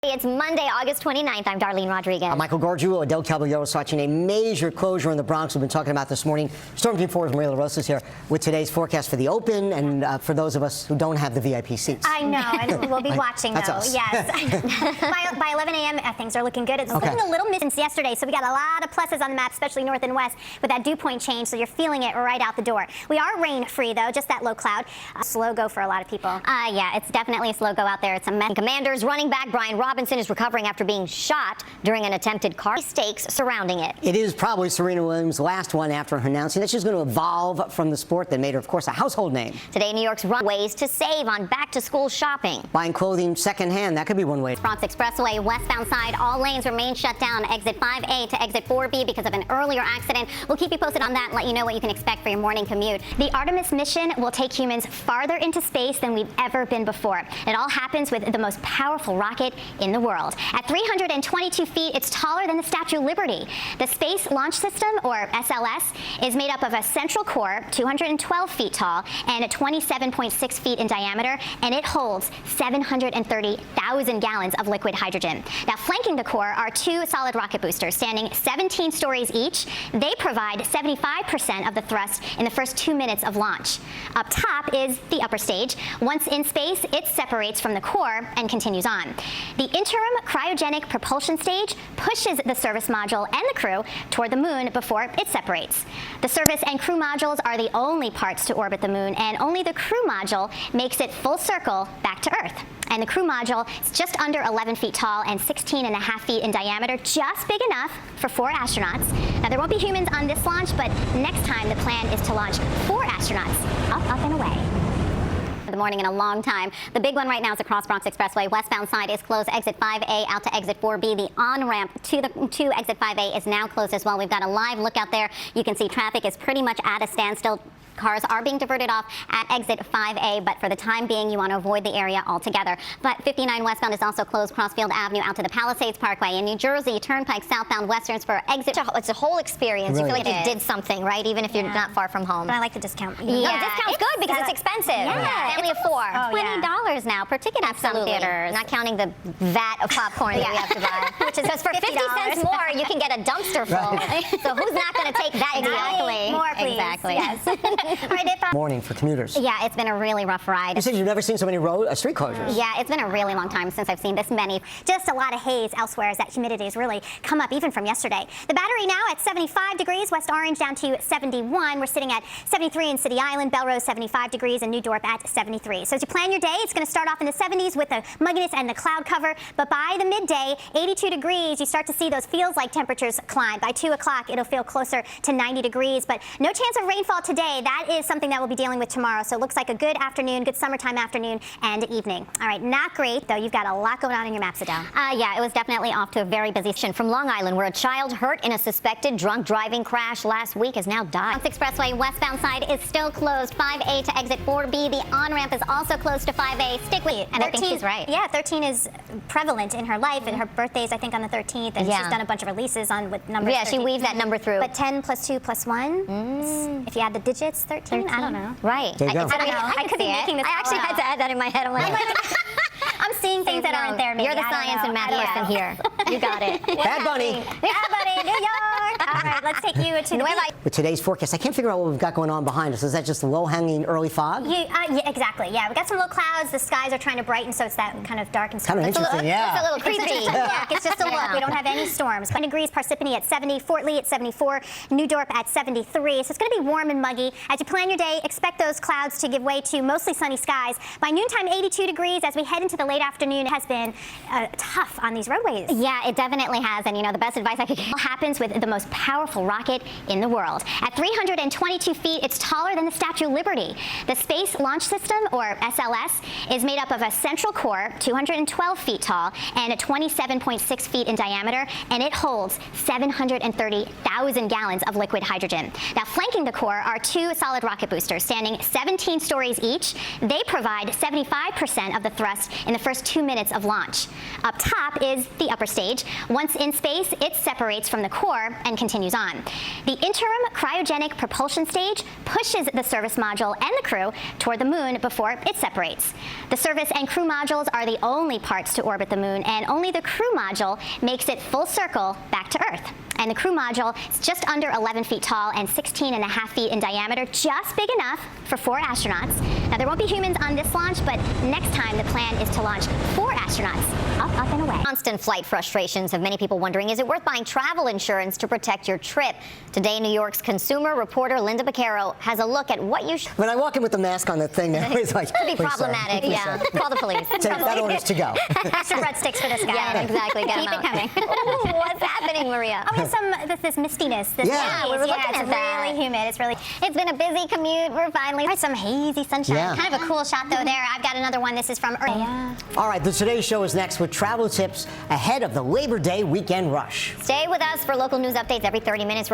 It's Monday, August 29th. I'm Darlene Rodriguez. I'm Michael Gargiulo. Adele Caballero is watching a major closure in the Bronx we've been talking about this morning. Storm Team 4's Maria LaRosa is here with today's forecast for the Open and for those of us who don't have the VIP seats. I know, and we'll be watching, That's though. us. Yes. by 11 a.m., things are looking good. It's looking a little missing since yesterday, so we got a lot of pluses on the map, especially north and west, with that dew point change, so you're feeling it right out the door. We are rain-free, though, just that low cloud. Slow go for a lot of people. Yeah, it's definitely a slow go out there. It's a mess. Commanders running back Brian Robinson is recovering after being shot during an attempted car stakes surrounding it. It is probably Serena Williams' last one after announcing that she's going to evolve from the sport that made her, of course, a household name. Today, New York's run ways to save on back-to-school shopping. Buying clothing secondhand, that could be one way. Bronx expressway westbound side, all lanes remain shut down. Exit 5A to exit 4B because of an earlier accident. We'll keep you posted on that and let you know what you can expect for your morning commute. The Artemis mission will take humans farther into space than we've ever been before. It all happens with the most powerful rocket in the world. At 322 feet, it's taller than the Statue of Liberty. The Space Launch System, or SLS, is made up of a central core, 212 feet tall, and 27.6 feet in diameter, and it holds 730,000 gallons of liquid hydrogen. Now, flanking the core are two solid rocket boosters, standing 17 stories each. They provide 75% of the thrust in the first 2 minutes of launch. Up top is the upper stage. Once in space, it separates from the core and continues on. The interim cryogenic propulsion stage pushes the service module and the crew toward the moon before it separates. The service and crew modules are the only parts to orbit the moon, and only the crew module makes it full circle back to Earth. And the crew module is just under 11 feet tall and 16.5 feet in diameter, just big enough for 4 astronauts. Now, there won't be humans on this launch, but next time the plan is to launch 4 astronauts up, and away. The morning in a long time. The big one right now is across Bronx Expressway. Westbound side is closed. Exit 5A out to exit 4B. The on-ramp to exit 5A is now closed as well. We've got a live look out there. You can see traffic is pretty much at a standstill. Cars are being diverted off at exit 5A, but for the time being, you want to avoid the area altogether. But 59 westbound is also closed. Crossfield Avenue out to the Palisades Parkway. In New Jersey, Turnpike southbound westerns for exit. It's a whole experience. Really You feel like you did something, right? Even if you're not far from home. But I like the discount. Yeah, the discount's good because it's expensive. Yeah. Family of 4. $20 now per ticket at some theaters. Not counting the vat of popcorn that we have to buy. Which is because for 50 cents more, you can get a dumpster full. So who's not going to take that? Exactly. More, please. Exactly. Yes. All right, Morning for commuters. Yeah, it's been a really rough ride. You said you've never seen so many street closures. Yeah, it's been a really long time since I've seen this many. Just a lot of haze elsewhere as that humidity has really come up even from yesterday. The Battery now at 75 degrees, West Orange down to 71. We're sitting at 73 in City Island, Belrose 75 degrees, and New Dorp at 73. So as you plan your day, it's going to start off in the 70s with the mugginess and the cloud cover, but by the midday, 82 degrees, you start to see those feels-like temperatures climb. By 2 o'clock, it'll feel closer to 90 degrees, but no chance of rainfall today. That is something that we'll be dealing with tomorrow. So it looks like a good afternoon, good summertime afternoon and evening. All right, not great, though. You've got a lot going on in your maps, Adele. Yeah, it was definitely off to a very busy session. From Long Island, where a child hurt in a suspected drunk driving crash last week has now died. Bronx Expressway westbound side is still closed. 5A to exit 4B. The on-ramp is also closed to 5A. Stick with it. And 13, I think she's right. Yeah, 13 is prevalent in her life, and her birthday's, I think, on the 13th, and she's done a bunch of releases on with numbers. Yeah, 13. She weaves that number through. But 10 plus 2 plus 1, if you add the digits, 13? I don't know. Right. There you go. I don't know. I could be making this. I actually had to add that in my head. I'm like, I'm seeing things that aren't there, maybe. You're the science and math person here. You got it. Bad Bunny. Bad Bunny, New York. All right, let's take you to the With today's forecast, I can't figure out what we've got going on behind us. Is that just low-hanging early fog? Yeah, exactly. Yeah, we got some low clouds. The skies are trying to brighten, so it's that kind of dark and Kind of interesting, It's a little creepy. Yeah, it's just a look. We don't have any storms. 20 degrees, Parsippany at 70, Fort Lee at 74, New Dorp at 73. So it's going to be warm and muggy. As you plan your day, expect those clouds to give way to mostly sunny skies. By noontime, 82 degrees. As we head into the late afternoon, it has been tough on these roadways. Yeah, it definitely has. And, you know, the best advice I could give happens with the most powerful rocket in the world. At 322 feet, it's taller than the Statue of Liberty. The Space Launch System, or SLS, is made up of a central core, 212 feet tall, and 27.6 feet in diameter, and it holds 730,000 gallons of liquid hydrogen. Now, flanking the core are two solid rocket boosters, standing 17 stories each. They provide 75% of the thrust in the first 2 minutes of launch. Up top is the upper stage. Once in space, it separates from the core and continues on. The interim cryogenic propulsion stage pushes the service module and the crew toward the moon before it separates. The service and crew modules are the only parts to orbit the moon, and only the crew module makes it full circle back to Earth. And the crew module is just under 11 feet tall and 16.5 feet in diameter, just big enough for 4 astronauts. Now, there won't be humans on this launch, but next time the plan is to launch 4 astronauts up and away. Constant flight frustrations have many people wondering, is it worth buying travel insurance to protect your trip? Today, New York's consumer reporter Linda Baccaro has a look at what you should. When I walk in with the mask on, the thing, everybody's like, Could be "Please, sir. problematic, Please, yeah. sir." Call the police. That order's to go. Extra breadsticks for this guy. Yeah, exactly. Get 'em Keep it out. coming. Ooh, what's happening, Maria? Oh, we have this mistiness. This Yeah, haze. we were looking it's at that. really humid. It's really. It's been a busy commute. We're finally some hazy sunshine. Yeah. Kind of a cool shot though there. I've got another one. This is from Earth. Yeah. All right, the Today Show is next with travel tips ahead of the Labor Day weekend rush. Stay with us for local news updates every 30 minutes.